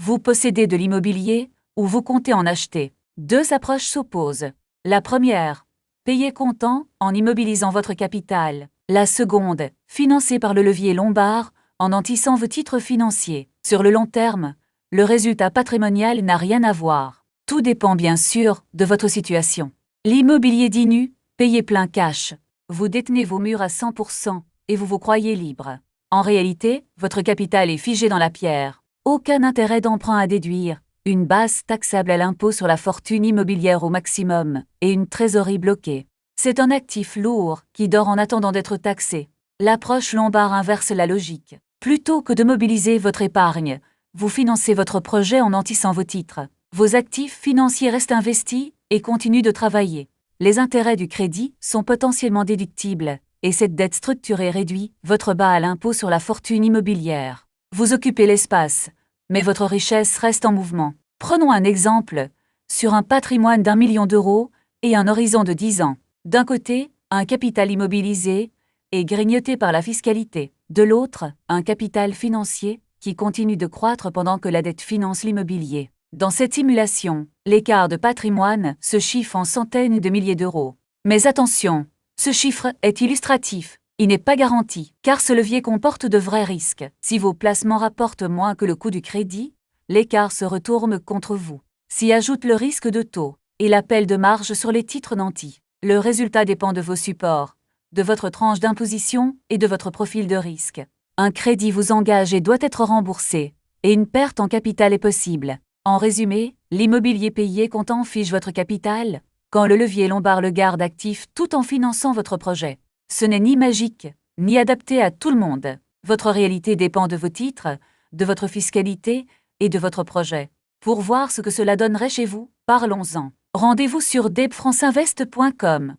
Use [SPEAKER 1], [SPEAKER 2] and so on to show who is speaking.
[SPEAKER 1] Vous possédez de l'immobilier ou vous comptez en acheter. Deux approches s'opposent. La première, payer comptant en immobilisant votre capital. La seconde, financer par le levier lombard en nantissant vos titres financiers. Sur le long terme, le résultat patrimonial n'a rien à voir. Tout dépend bien sûr de votre situation. L'immobilier dit nu, payez plein cash. Vous détenez vos murs à 100% et vous vous croyez libre. En réalité, votre capital est figé dans la pierre. Aucun intérêt d'emprunt à déduire, une base taxable à l'impôt sur la fortune immobilière au maximum et une trésorerie bloquée. C'est un actif lourd qui dort en attendant d'être taxé. L'approche lombard inverse la logique. Plutôt que de mobiliser votre épargne, vous financez votre projet en nantissant vos titres. Vos actifs financiers restent investis et continuent de travailler. Les intérêts du crédit sont potentiellement déductibles et cette dette structurée réduit votre bas à l'impôt sur la fortune immobilière. Vous occupez l'espace, mais votre richesse reste en mouvement. Prenons un exemple, sur un patrimoine d'1 million d'euros et un horizon de 10 ans. D'un côté, un capital immobilisé et grignoté par la fiscalité. De l'autre, un capital financier qui continue de croître pendant que la dette finance l'immobilier. Dans cette simulation, l'écart de patrimoine se chiffre en centaines de milliers d'euros. Mais attention, ce chiffre est illustratif. Il n'est pas garanti, car ce levier comporte de vrais risques. Si vos placements rapportent moins que le coût du crédit, l'écart se retourne contre vous. S'y ajoute le risque de taux et l'appel de marge sur les titres nantis. Le résultat dépend de vos supports, de votre tranche d'imposition et de votre profil de risque. Un crédit vous engage et doit être remboursé, et une perte en capital est possible. En résumé, l'immobilier payé comptant fige votre capital, quand le levier lombard le garde actif tout en finançant votre projet. Ce n'est ni magique, ni adapté à tout le monde. Votre réalité dépend de vos titres, de votre fiscalité et de votre projet. Pour voir ce que cela donnerait chez vous, parlons-en. Rendez-vous sur debfranceinvest.com.